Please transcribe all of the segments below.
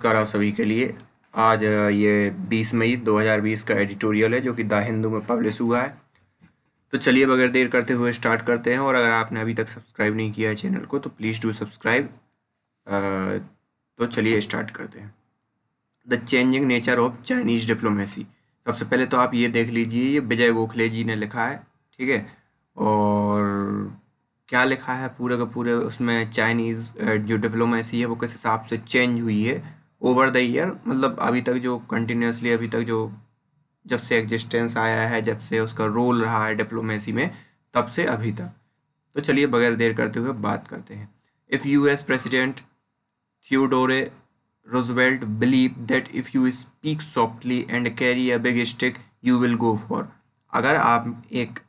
नमस्कार आप सभी के लिए। आज ये 20 मई 2020 का एडिटोरियल है जो कि द हिंदू में पब्लिश हुआ है। तो चलिए बगैर देर करते हुए स्टार्ट करते हैं। और अगर आपने अभी तक सब्सक्राइब नहीं किया है चैनल को तो प्लीज़ डू सब्सक्राइब। तो चलिए स्टार्ट करते हैं। The changing nature of Chinese diplomacy. सबसे पहले तो आप ये देख लीजिए, ये विजय गोखले जी ने लिखा है, ठीक है। और क्या लिखा है पूरे का पूरे उसमें, चाइनीज़ जो डिप्लोमेसी है वो किस हिसाब से चेंज हुई है ओवर द ईयर, मतलब अभी तक जो कंटिन्यूसली अभी तक जो जब से एग्जिस्टेंस आया है, जब से उसका रोल रहा है डिप्लोमेसी में, तब से अभी तक। तो चलिए बगैर देर करते हुए बात करते हैं। If US president Theodore Roosevelt believed that if you speak softly and carry a big stick you will go for। अगर आप एक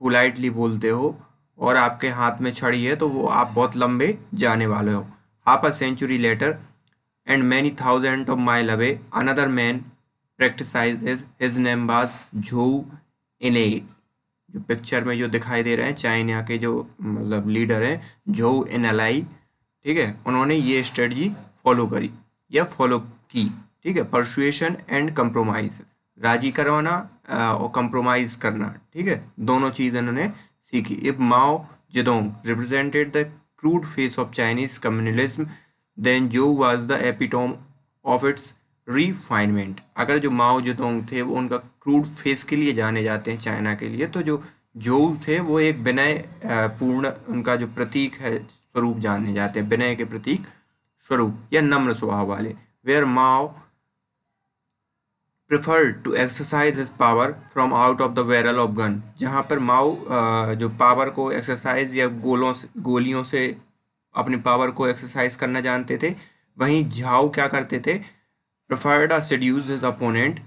पोलाइटली बोलते हो और आपके हाथ में छड़ी है तो वो आप बहुत लंबे जाने वाले हो। Half a century later and many thousand of mile away another man practises his name was Zhou Enlai. जो पिक्चर में जो दिखाई दे रहे हैं चाइना के जो मतलब लीडर हैं झोउ इनलाई, ठीक है, उन्होंने ये स्ट्रेटजी फॉलो करी या फॉलो की, ठीक है। परसुएशन एंड कंप्रोमाइज, राजी करवाना और कंप्रोमाइज करना, ठीक है, दोनों चीज़ इन्होंने सीखी। If Mao Zedong represented the crude face of Chinese communalism then Zhou was the epitome of its refinement. अगर जो माओ जेडोंग थे वो उनका क्रूड फेस के लिए जाने जाते हैं चाइना के लिए, तो जो थे वो एक विनय पूर्ण उनका जो प्रतीक है स्वरूप जाने जाते हैं, विनय के प्रतीक स्वरूप या नम्र स्वभाव वाले। Where Mao preferred to exercise his power from out of the barrel of gun. जहाँ पर माओ जो पावर को एक्सरसाइज या गोलियों से अपनी पावर को एक्सरसाइज करना जानते थे, वहीं झाओ क्या करते थे, preferred a seduce his opponent,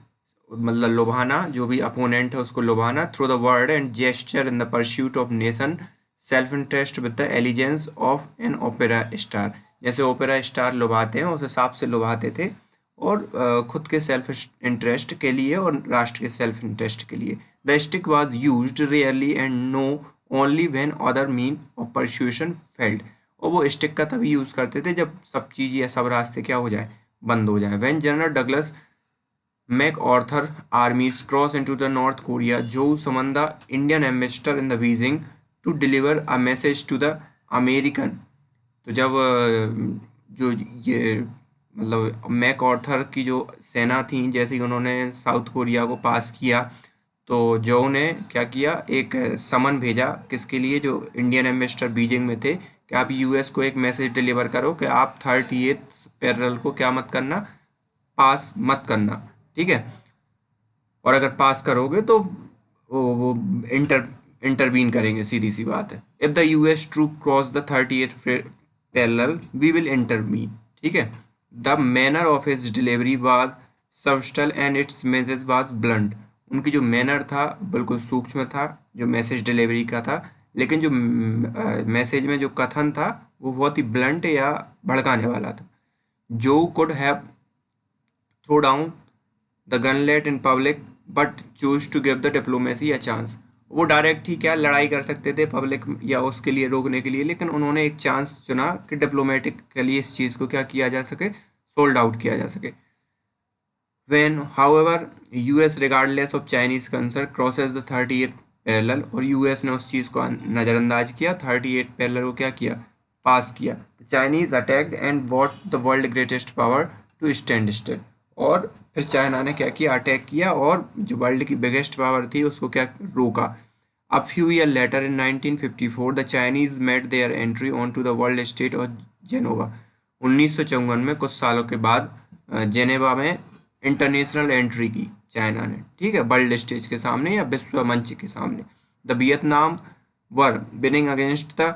मतलब लुभाना, जो भी अपोनेंट है उसको लुभाना, through the word and gesture in the pursuit of nation self interest with the allegiance of an opera star. जैसे ओपेरा स्टार लुभाते हैं उस हिसाब से लुभाते थे, और खुद के सेल्फ इंटरेस्ट के लिए और राष्ट्र के सेल्फ इंटरेस्ट के लिए। The stick was use rarely and no only when other mean of persuasion failed. और वो स्टिक का तभी यूज़ करते थे जब सब चीज़ या सब रास्ते क्या हो जाए, बंद हो जाए। When general Douglas MacArthur armies crossed into the North Korea, Joe summoned the Indian ambassador in the Beijing to deliver a message to the American। तो जब जो ये मतलब मैक ऑर्थर की जो सेना थी, जैसे ही उन्होंने साउथ कोरिया को पास किया, तो जो ने क्या किया, एक समन भेजा किसके लिए, जो इंडियन एम्बेसडर बीजिंग में थे, कि आप यूएस को एक मैसेज डिलीवर करो कि आप 38th पैरेलल को क्या मत करना, पास मत करना, ठीक है। और अगर पास करोगे तो वो इंटरवीन करेंगे, सीधी सी बात है। If the US troop cross the 38th parallel we will intervene, ठीक है। The manner of his delivery was subtle and its message was blunt. उनकी जो मैनर था बिल्कुल सूक्ष्म था, जो मैसेज डिलीवरी का था, लेकिन जो मैसेज में जो कथन था वो बहुत ही ब्लंट या भड़काने वाला था। Zhou could have throw down the gauntlet in public but choose to give the diplomacy a chance. वो डायरेक्ट ही क्या लड़ाई कर सकते थे पब्लिक या उसके लिए रोकने के लिए, लेकिन उन्होंने एक चांस चुना कि डिप्लोमेटिकली इस चीज़ को क्या किया जा सके, सोल्ड आउट किया जा सके। When, however, US regardless of Chinese concern crosses the 38th parallel, और यूएस ने उस चीज़ को नज़रअंदाज किया, 38 पैरेलल को क्या किया, पास किया। Chinese attacked and what the world greatest power to stand still. और फिर चाइना ने क्या किया, अटैक किया और जो वर्ल्ड की बिगेस्ट पावर थी उसको क्या रोका। A few year later in 1954 the Chinese made their entry on to the world state of Geneva. 1954 में कुछ सालों के बाद जेनेवा में इंटरनेशनल एंट्री की चाइना ने, ठीक है, वर्ल्ड स्टेज के सामने या विश्व मंच के सामने। The Vietnam war winning against the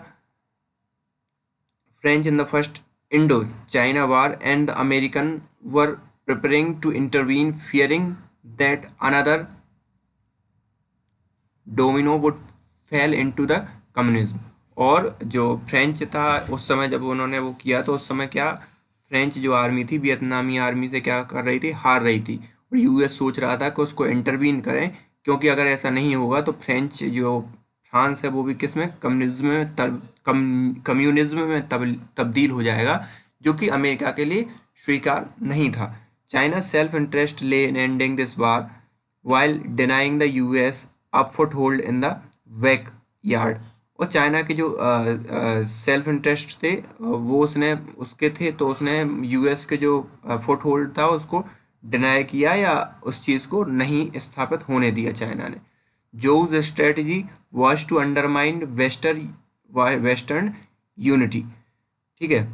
French in the first Indo China war and the American war preparing to intervene fearing that another domino would fall into the communism. और जो French था उस समय जब उन्होंने वो किया, तो उस समय क्या, फ्रेंच जो आर्मी थी वियतनामी आर्मी से क्या कर रही थी, हार रही थी, और यूएस सोच रहा था कि उसको इंटरवीन करें, क्योंकि अगर ऐसा नहीं होगा तो फ्रेंच जो फ्रांस है वो भी किस में, कम्युनिज्म में कम्युनिज्म में तब्दील हो जाएगा, जो कि अमेरिका के लिए स्वीकार नहीं था। China self interest lay in ending this war while denying the US a foothold in the backyard. और चाइना के जो सेल्फ इंटरेस्ट थे वो उसने उसके थे, तो उसने यूएस के जो फुट होल्ड था उसको डिनाई किया या उस चीज़ को नहीं स्थापित होने दिया चाइना ने। Zhou's strategy was to undermine western unity. ठीक है,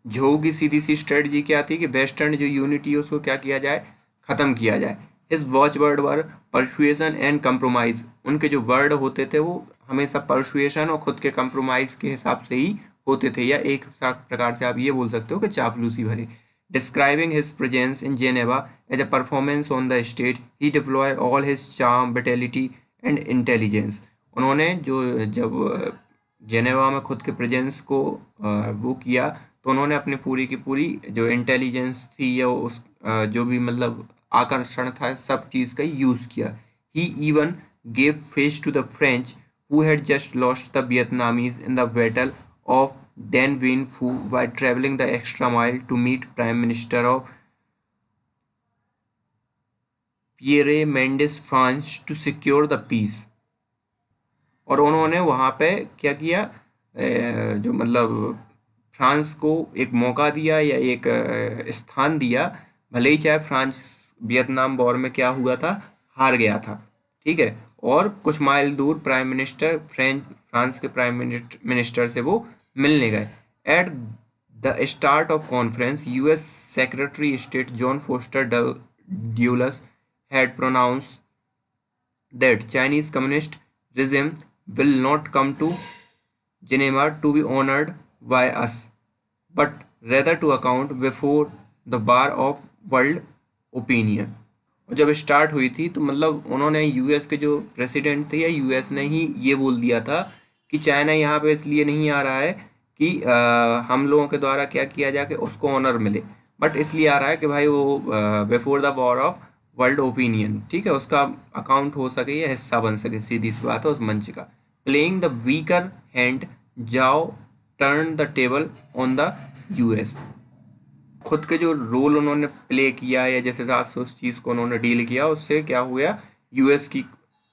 जो की सीधी सी स्ट्रेटजी क्या थी कि वेस्टर्न जो यूनिटी है उसको क्या किया जाए, ख़त्म किया जाए। His watch word were persuasion and compromise. उनके जो वर्ड होते थे वो हमेशा परसुएशन और खुद के कंप्रोमाइज़ के हिसाब से ही होते थे, या एक प्रकार से आप ये बोल सकते हो कि चापलूसी भरे। Describing his presence in Geneva as a performance on the stage, he deployed all his charm, vitality and intelligence. उन्होंने जो जब जेनेवा में खुद के प्रेजेंस को वो किया, तो उन्होंने अपनी पूरी की पूरी जो इंटेलिजेंस थी या उस जो भी मतलब आकर्षण था सब चीज़ का यूज़ किया। He even gave face to the French who had just lost the Vietnamese in the battle of Dien Bien Phu by travelling the extra mile to meet prime minister of Pierre Mendes France to secure the peace. और उन्होंने वहाँ पे क्या किया, जो मतलब France को एक मौका दिया या एक स्थान दिया, भले ही चाहे फ्रांस वियतनाम वॉर में क्या हुआ था, हार गया था। ठीक है, और कुछ माइल दूर प्राइम मिनिस्टर फ्रांस के प्राइम मिनिस्टर से वो मिलने गए। At the start of conference US secretary state John Foster Dulles had pronounced that Chinese communist regime will not come to Geneva to be honored by us, but rather to account before the bar of world opinion। और जब start हुई थी तो मतलब उन्होंने US के जो president थे या यूएस ने ही ये बोल दिया था कि चाइना यहाँ पे इसलिए नहीं आ रहा है कि हम लोगों के द्वारा क्या किया जाए कि उसको ऑनर मिले, बट इसलिए आ रहा है कि भाई वो before the war of world opinion, ठीक है, उसका अकाउंट हो सके या हिस्सा बन सके, सीधी सी बात है उस मंच का। प्लेइंग द वीकर हैंड, जाओ turn the table on the US. खुद के जो रोल उन्होंने प्ले किया या जिस हिसाब से उस चीज़ को उन्होंने डील किया, उससे क्या हुआ, यूएस की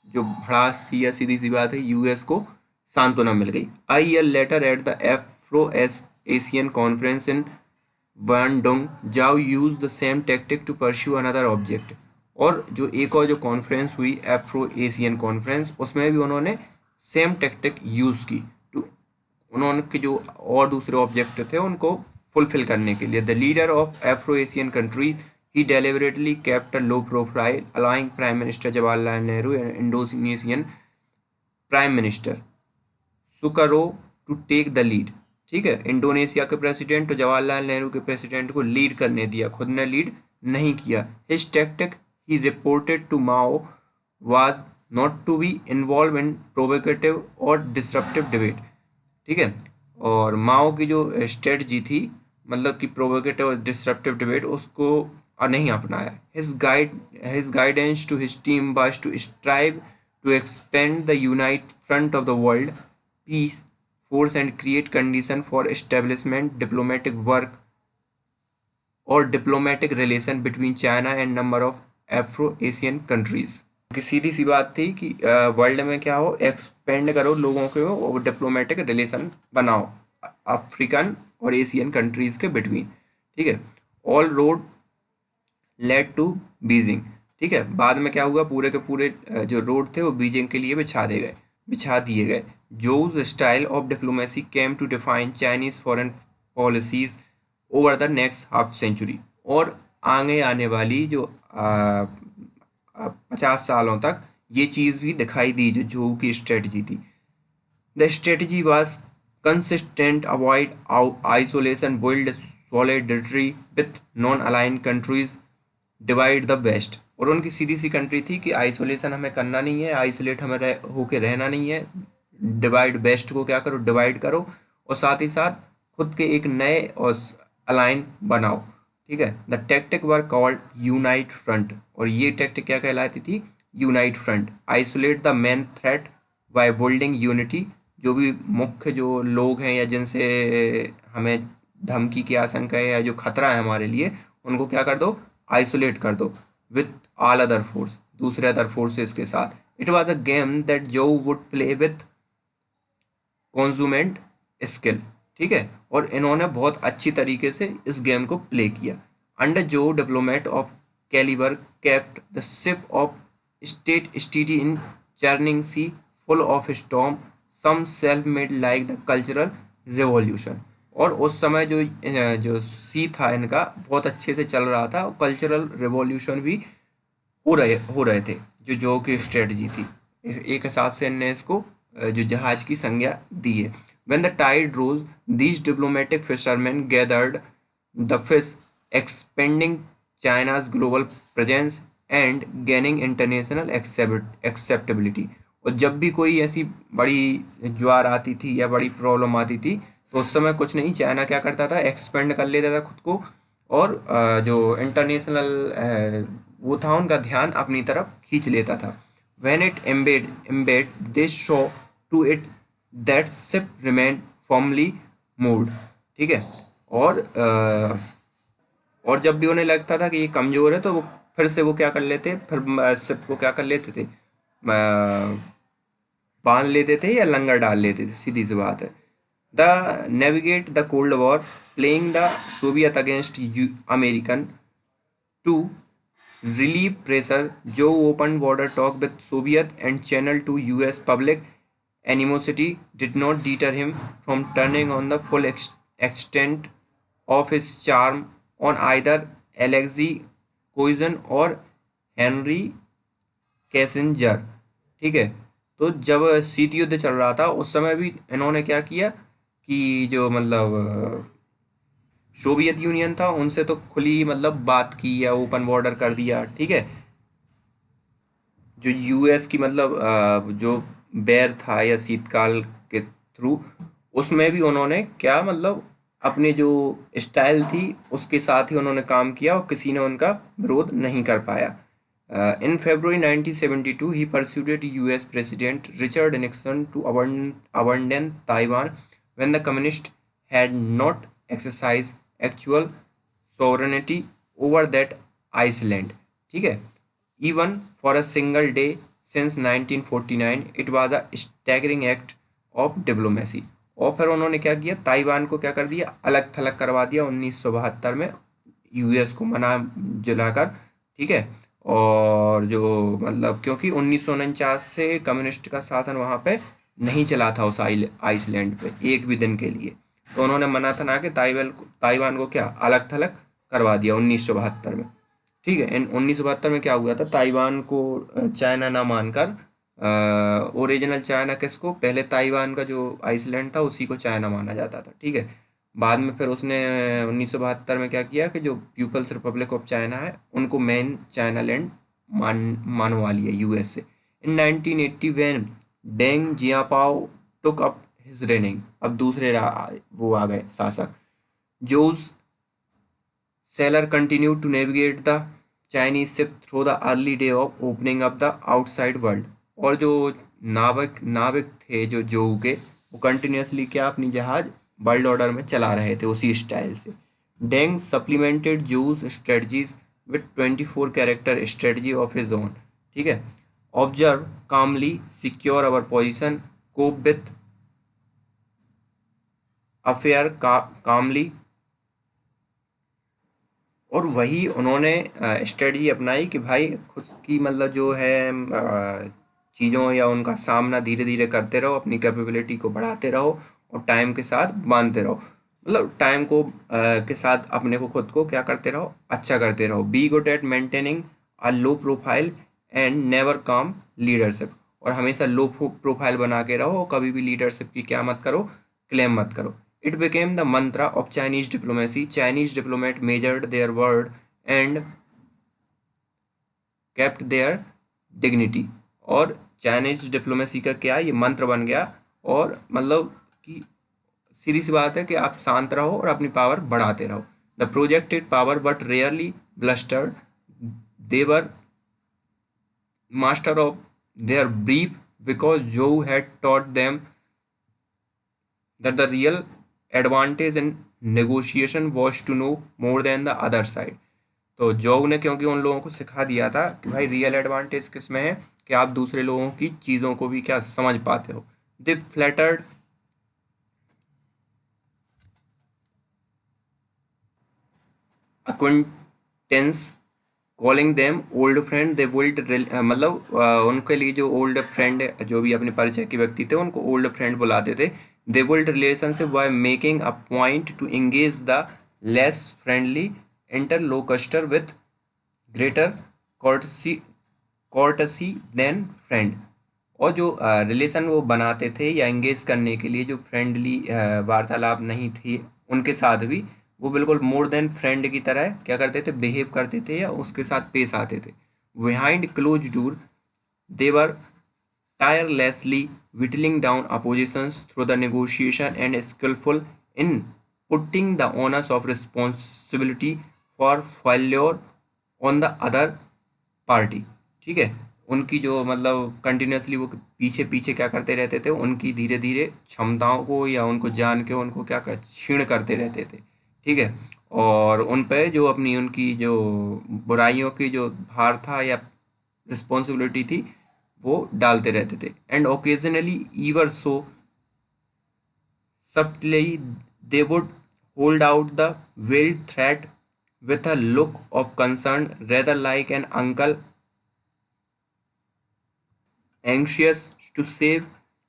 जो भड़ास थी या सीधी सी बात है यूएस को सांत्वना मिल गई। A year later at the Afro Asian conference in Bandung, Zhou use the same tactic to pursue another object. और जो एक और जो कॉन्फ्रेंस हुई एफ्रो एशियन कॉन्फ्रेंस, उसमें भी उन्होंने सेम टेक्टिक यूज़ की टू उन्होंने के जो और दूसरे ऑब्जेक्ट थे उनको फुलफिल करने के लिए। The leader of Afro Asian country he deliberately kept a low profile, allowing prime minister Jawaharlal Nehru and Indonesian prime minister Sukarno to take the lead. ठीक है, इंडोनेशिया के प्रेसिडेंट और जवाहरलाल नेहरू के प्रेसिडेंट को लीड करने दिया, खुद ने लीड नहीं किया। His tactic he reported to Mao was not to be involve in provocative और डिसरप्टिव डिबेट। ठीक है, और माओ की जो स्ट्रेटजी थी मतलब कि प्रोवोकेटिव और डिसरप्टिव डिबेट, उसको नहीं अपनाया। His guidance to his team was to strive to expand the unite front of the world peace force and create condition for establishment diplomatic work और diplomatic relation between China and number of Afro Asian countries. की सीधी सी बात थी कि world में क्या हो, एक्सपेंड करो लोगों के और डिप्लोमेटिक रिलेशन बनाओ अफ्रीकन और एशियन कंट्रीज के बिटवीन। ठीक है, all road led to Beijing. ठीक है, बाद में क्या हुआ, पूरे के पूरे जो रोड थे वो बीजिंग के लिए बिछा दिए गए। Zhou's style of diplomacy came to define Chinese foreign policies over the next half century. और आगे आने वाली जो 50 सालों तक ये चीज़ भी दिखाई दी जो झोऊ की स्ट्रेटजी थी। The strategy was consistent, avoid isolation, build solidarity with non aligned countries, divide the west. और उनकी सीधी सी कंट्री थी कि आइसोलेशन हमें करना नहीं है, आइसोलेट हमें होके रहना नहीं है, डिवाइड वेस्ट को क्या करो, डिवाइड करो, और साथ ही साथ खुद के एक नए और अलाइन बनाओ। ठीक है, the tactic were called unite front, और ये टैक्टिक क्या कहलाती थी, unite front. Isolate the main threat by building unity, जो भी मुख्य जो लोग हैं या जिनसे हमें धमकी की आशंका है या जो खतरा है हमारे लिए, उनको क्या कर दो, आइसोलेट कर दो विथ ऑल अदर फोर्स, दूसरे अदर फोर्सेस के साथ। It was a game that जो वुड प्ले विथ कॉन्जूमेंट स्किल, ठीक है। और इन्होंने बहुत अच्छी तरीके से इस गेम को प्ले किया। Under Zhou diplomat of calibre kept the ship of state steady in churning sea full of storm some self made like the cultural revolution. और उस समय जो सी था इनका बहुत अच्छे से चल रहा था, और कल्चरल रिवॉल्यूशन भी हो रहे थे, जो की स्ट्रेटजी थी। एक हिसाब से इनने इसको जो जहाज की संज्ञा दी है। When the tide rose these diplomatic fisherman gathered the fish expanding China's global presence and gaining international acceptability. और जब भी कोई ऐसी बड़ी ज्वार आती थी या बड़ी प्रॉब्लम आती थी, तो उस समय कुछ नहीं, चाइना क्या करता था, एक्सपेंड कर लेता था खुद को, और जो इंटरनेशनल वो था उनका ध्यान अपनी तरफ खींच लेता था। When it embed this show to it that ship remained firmly moored, ठीक है। और और जब भी उन्हें लगता था कि ये कमजोर है, तो वो फिर से वो क्या कर लेते, फिर शिप को क्या कर लेते थे, बांध लेते थे या लंगर डाल लेते थे, सीधी सी बात है। The navigate the cold war playing the Soviet against American to relieve pressure, Joe opened border talk with Soviet and Channel to US public animosity did not deter him from turning on the full extent of his charm on either Alexei Koizun और Henry Kissinger, ठीक है। तो जब शीत युद्ध चल रहा था उस समय भी इन्होंने क्या किया कि जो मतलब सोवियत यूनियन था उनसे तो खुली मतलब बात की या ओपन बॉर्डर कर दिया, ठीक है। जो यूएस की मतलब जो बैर था या शीतकाल के थ्रू, उसमें भी उन्होंने क्या मतलब अपनी जो स्टाइल थी उसके साथ ही उन्होंने काम किया और किसी ने उनका विरोध नहीं कर पाया। इन February 1972 he persuaded US President Richard Nixon to abandon Taiwan when the communists had not exercised actual sovereignty over that island, ठीक है। Even for a single day since 1949 it was a staggering act of diplomacy। और फिर उन्होंने क्या किया, Taiwan को क्या कर दिया, अलग थलग करवा दिया 1972 में यूएस को मना जलाकर, ठीक है। और जो मतलब क्योंकि 1949 से कम्युनिस्ट का शासन वहाँ पे नहीं चला था उस आइसलैंड पे एक भी दिन के लिए, तो उन्होंने मना था ना कि ताइवान को क्या अलग थलग करवा दिया 1972 में, ठीक है। इन 1972 में क्या हुआ था, ताइवान को चाइना ना मानकर ओरिजिनल चाइना किसको, पहले ताइवान का जो आइसलैंड था उसी को चाइना माना जाता था, ठीक है। बाद में फिर उसने 1972 में क्या किया कि जो पीपल्स रिपब्लिक ऑफ चाइना है उनको मेन चाइना लैंड मानवा लिया यूएस से। इन 1980 व्हेन डेंग जियापाओ टुक अप हिज रेनिंग, अब दूसरे वो आ गए शासक। Zhou's sailor continued to navigate the Chinese ship through the early day of opening up the outside world। और जो नाविक थे जो जोऊ के, वो कंटिन्यूसली क्या अपनी जहाज वर्ल्ड ऑर्डर में चला रहे थे उसी स्टाइल से। Deng supplemented Zhou's strategies with 24 character strategy of his own, ठीक है। Observe calmly secure our position cope with affair calmly. और वही उन्होंने स्ट्रेटजी अपनाई कि भाई खुद की मतलब जो है चीज़ों या उनका सामना धीरे धीरे करते रहो, अपनी कैपेबिलिटी को बढ़ाते रहो और टाइम के साथ बांधते रहो, मतलब टाइम को के साथ अपने को खुद को क्या करते रहो, अच्छा करते रहो। Be good at maintaining a low profile and never काम लीडरशिप। और हमेशा लो प्रोफाइल बना के रहो, कभी भी लीडरशिप की क्या मत करो, क्लेम मत करो। It became the mantra of Chinese diplomacy. Chinese diplomats measured their word and kept their dignity। और चाइनीज डिप्लोमेसी का क्या ये मंत्र बन गया, और मतलब कि सीधी सी बात है कि आप शांत रहो और अपनी पावर बढ़ाते रहो। The projected power but rarely blustered, they were master of their brief because Zhou had taught them that the real advantage in negotiation was to know more than the other side. तो Zhou ने क्योंकि उन लोगों को सिखा दिया था कि भाई रियल एडवांटेज किस में है कि आप दूसरे लोगों की चीज़ों को भी क्या समझ पाते हो। They flattered acquaintance calling them old friend they would मतलब उनके लिए जो ओल्ड फ्रेंड जो भी अपने परिचय के व्यक्ति थे उनको ओल्ड फ्रेंड बुलाते थे। They would relationship by making a point to engage the less friendly interlocutor with greater courtesy courtesy than friend. और जो रिलेशन वो बनाते थे या एंगेज करने के लिए जो फ्रेंडली वार्तालाप नहीं थी उनके साथ भी वो बिल्कुल मोर देन फ्रेंड की तरह क्या करते थे, बिहेव करते थे या उसके साथ पेश आते थे। Behind close door they were tirelessly whittling down oppositions through the negotiation and skillful in putting the onus of responsibility for failure on the other party. ठीक है, उनकी जो मतलब कंटिन्यूसली वो पीछे पीछे क्या करते रहते थे, उनकी धीरे धीरे क्षमताओं को या उनको जान के उनको क्या कर क्षीण करते रहते थे। ठीक है, और उन पे जो अपनी उनकी जो बुराइयों की जो भार था या रिस्पॉन्सिबिलिटी थी वो डालते रहते थे। And occasionally ईवर so subtly they would hold out the veiled threat with a look of concern rather like an uncle anxious to save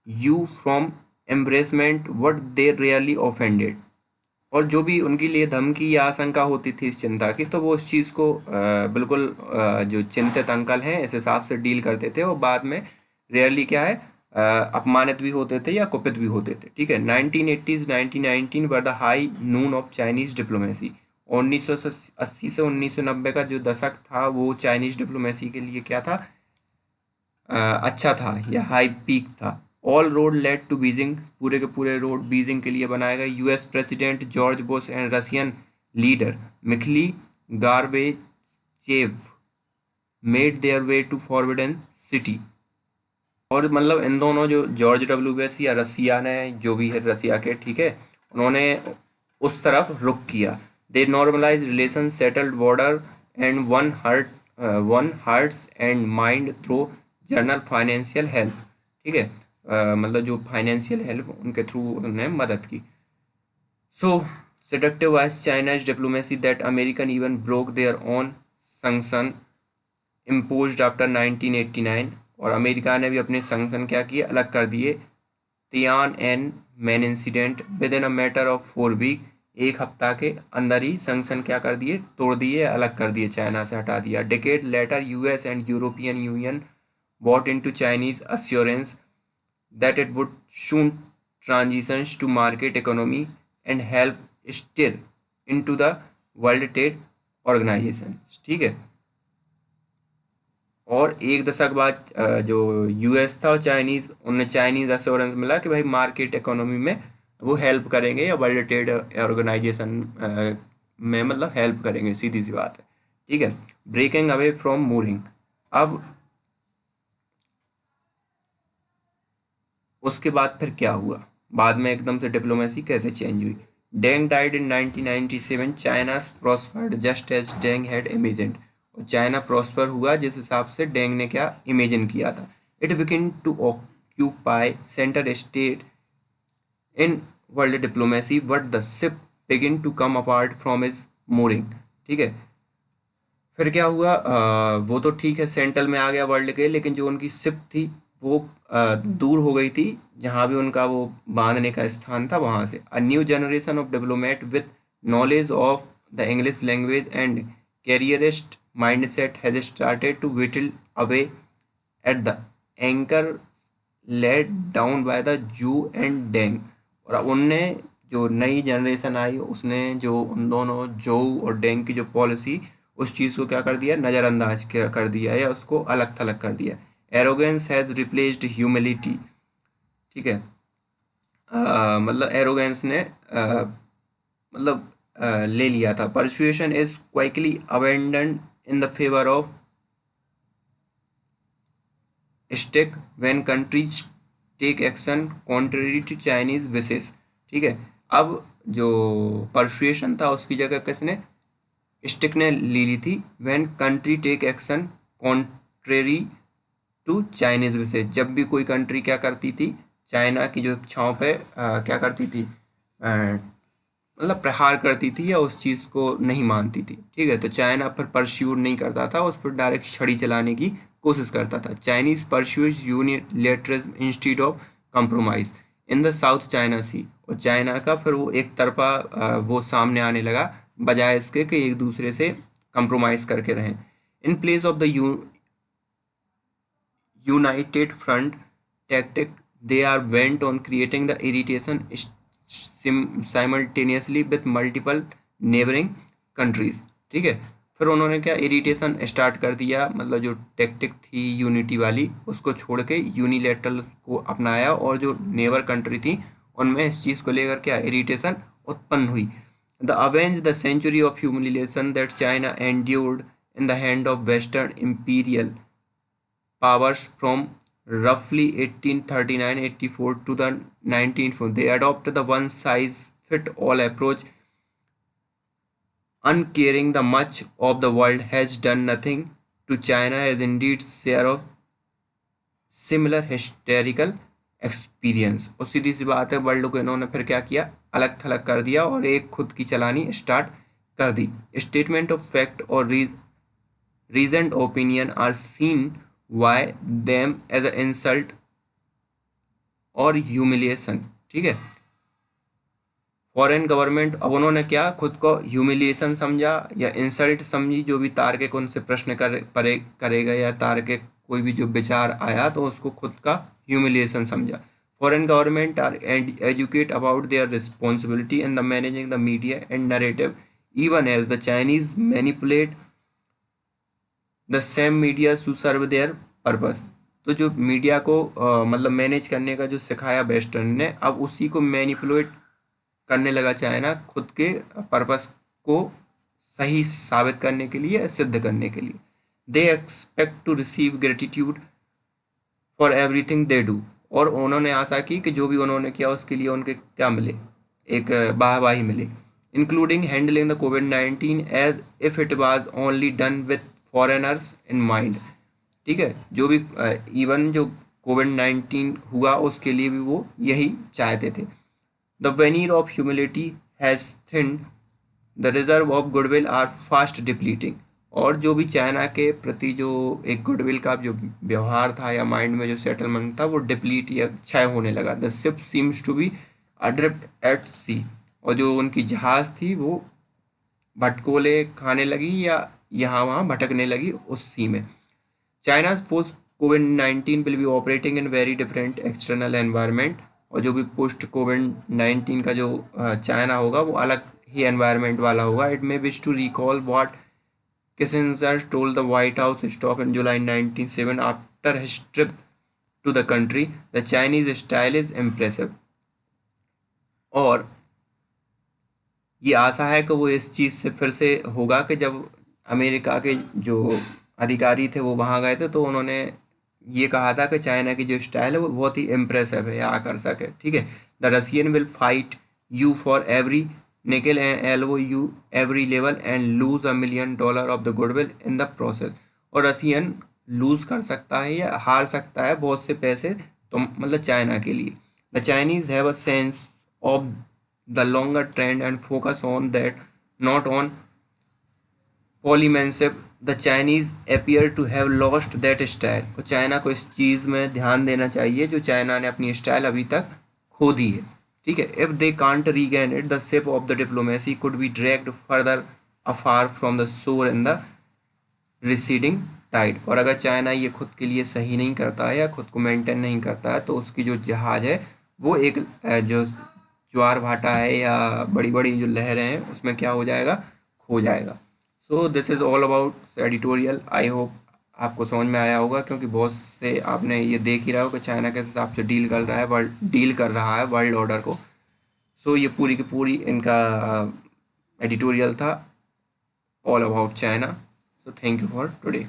you from embarrassment what they really offended। और जो भी उनके लिए धमकी या आशंका होती थी इस चिंता की तो वो उस चीज़ को बिल्कुल जो चिंतित अंकल हैं इस हिसाब से डील करते थे और बाद में रेयरली क्या है अपमानित भी होते थे या कुपित भी होते थे। ठीक है, 1980s 1919 were the high Noon of Chinese diplomacy. 1980 से 1990 का जो दशक था वो चाइनीज डिप्लोमेसी के लिए क्या था, अच्छा था या हाई पीक था। All road led to Beijing, पूरे के पूरे रोड बीजिंग के लिए बनाए गए। US president George Bush and Russian leader Mikhail Gorbachev made their way to Forbidden City. और मतलब इन दोनों जो जॉर्ज डब्ल्यू बुश या रसिया ने जो भी है रसिया के, ठीक है, उन्होंने उस तरफ रुख किया। They normalise relation settled border and won hearts and mind through general financial help. ठीक है, मतलब जो फाइनेंशियल हेल्प उनके थ्रू उन्होंने मदद की। सो seductive was China's diplomacy that American even broke their own sanction imposed after 1989। और अमेरिका ने भी अपने संक्शन क्या किए, अलग कर दिए। Tiananmen incident within a matter of 4 week, एक हफ्ता के अंदर ही संक्शन क्या कर दिए, तोड़ दिए, अलग कर दिए, चाइना से हटा दिया। Decade later US and European Union bought into Chinese assurance that it would soon transition to market economy and help steer into the World Trade Organization। ठीक है, और एक दशक बाद जो यूएस था और चाइनीज, उन्हें चाइनीज अश्योरेंस मिला कि भाई मार्केट इकोनॉमी में वो हेल्प करेंगे या वर्ल्ड ट्रेड ऑर्गेनाइजेशन में मतलब हेल्प करेंगे, सीधी सी बात है। ठीक है, ब्रेकिंग अवे फ्रॉम मूरिंग। अब उसके बाद फिर क्या हुआ, बाद में एकदम से डिप्लोमेसी कैसे चेंज हुई। Deng died in 1997, China prospered just as Deng had imagined. और चाइना प्रॉस्पर हुआ जिस हिसाब से डेंग ने क्या इमेजिन किया था। It begin to occupy centre state in world diplomacy but the ship begin to come apart from is mooring। ठीक है, फिर क्या हुआ, वो तो ठीक है सेंट्रल में आ गया वर्ल्ड के, लेकिन जो उनकी शिप थी वो दूर हो गई थी जहाँ भी उनका वो बांधने का स्थान था वहाँ से। A new generation of diplomat with knowledge of the English language and careerist mindset has started to whittle away at the anchor laid down by the Zhou and Deng. और अब उनने जो नई जनरेशन आई उसने जो उन दोनों जो और डेंग की जो पॉलिसी उस चीज़ को क्या कर दिया, नज़रअंदाज कर दिया या उसको अलग थलग कर दिया। Arrogance has replaced humility. ठीक है, मतलब एरोगेंस ने मतलब ले लिया था। Persuasion is quickly abandon in the favour of stake when countries take action contrary to Chinese wishes. ठीक है, अब जो परसुएशन था उसकी जगह किसने, स्टिक ने ले ली थी। When country take action contrary to Chinese wishes, जब भी कोई कंट्री क्या करती थी, चाइना की जो इच्छाओं पे क्या करती थी, मतलब प्रहार करती थी या उस चीज़ को नहीं मानती थी, ठीक है, तो चाइना पर परस्यूट नहीं करता था, उस पर डायरेक्ट छड़ी चलाने की कोशिश करता था। Chinese pursues unilateralism instead of compromise in the South China Sea, और चाइना का फिर वो एक तरफा वो सामने आने लगा, बजाय इसके कि एक दूसरे से कंप्रोमाइज करके रहें। In place of the united front tactic, they are bent on creating the irritation simultaneously with multiple neighboring countries, ठीक है। फिर उन्होंने क्या इरिटेशन स्टार्ट कर दिया, मतलब जो टेक्टिक थी यूनिटी वाली उसको छोड़ के यूनिलेटरल को अपनाया, और जो नेबर कंट्री थी उनमें इस चीज़ को लेकर क्या इरिटेशन उत्पन्न हुई। The avenge the century of humiliation that China endured in the hand of western imperial powers from roughly 1839-84 to the 1940. They adopted the one-size-fits-all approach, uncaring the much of the world has done nothing to China as indeed share of similar historical experience. और सीधी सी बात है, world को इन्होंने फिर क्या किया, अलग थलग कर दिया और एक खुद की चलानी स्टार्ट कर दी। स्टेटमेंट ऑफ फैक्ट और reasoned opinion are seen by them as a insult और ह्यूमिलिएशन, ठीक है। फॉरेन गवर्नमेंट, अब उन्होंने क्या खुद को ह्यूमिलिएशन समझा या इंसल्ट समझी, जो भी तार्किक उनसे प्रश्न करेगा या तार्किक कोई भी जो विचार आया तो उसको खुद का ह्यूमिलिएशन समझा। Foreign government are educate about their responsibility in the managing the media and narrative even as the Chinese manipulate the same media to serve their purpose. तो जो मीडिया को मतलब मैनेज करने का जो सिखाया वेस्टर्न ने, अब उसी को मैनिपुलेट करने लगा चाइना खुद के पर्पस को सही साबित करने के लिए, सिद्ध करने के लिए। They expect to receive gratitude for everything they do, और उन्होंने आशा की कि जो भी उन्होंने किया उसके लिए उनके क्या मिले, एक वाहवाही मिले। इंक्लूडिंग हैंडलिंग द कोविड-19 as if it was only done with foreigners in mind, ठीक है। जो भी इवन जो कोविड-19 हुआ उसके लिए भी वो यही चाहते थे। The veneer of humility has thinned, the reserve of goodwill are fast depleting, और जो भी चाइना के प्रति जो एक गुडविल का जो व्यवहार था या माइंड में जो सेटलमेंट था वो डिप्लीट या क्षय होने लगा। The ship seems to be adrift at sea, और जो उनकी जहाज़ थी वो भटकोले खाने लगी या यहाँ वहाँ भटकने लगी उस सी में। China's post covid will be operating in very different external environment, और जो भी पोस्ट कोविड-19 का जो चाइना होगा वो अलग ही एनवायरनमेंट वाला होगा। It may wish to recall what Kissinger told the White House stock in July 1997 after his trip to the country, the Chinese style is impressive. और ये आशा है कि वो इस चीज़ से फिर से होगा कि जब अमेरिका के जो अधिकारी थे वो वहाँ गए थे तो उन्होंने ये कहा था कि चाइना की जो स्टाइल है वो बहुत ही इम्प्रेसिव है या आकर्षक है, ठीक है। The Russian will fight you for every nickel and elbow you every level and lose $1 million of the goodwill in the process, और रशियन लूज कर सकता है या हार सकता है बहुत से पैसे, तो मतलब चाइना के लिए। The Chinese have a sense of the longer trend and focus on that, not on polemics. The Chinese appear to have lost that style, और चाइना को इस चीज़ में ध्यान देना चाहिए जो चाइना ने अपनी स्टाइल अभी तक खो दी है, ठीक है। If they can't regain it, the ship of the diplomacy could be dragged further afar from the shore in the receding Tide, और अगर चाइना ये खुद के लिए सही नहीं करता है या खुद को मेंटेन नहीं करता है तो उसकी जो जहाज़ है वो एक जो ज्वार भाटा है या बड़ी बड़ी जो लहरें हैं उसमें क्या हो जाएगा, खो जाएगा। So this is all about editorial. I hope आपको समझ में आया होगा, क्योंकि बहुत से आपने ये देख ही रहा हो कि चाइना किस हिसाब से डील कर रहा है वर्ल्ड ऑर्डर को। सो ये पूरी की पूरी इनका एडिटोरियल था all about China. So thank you for today.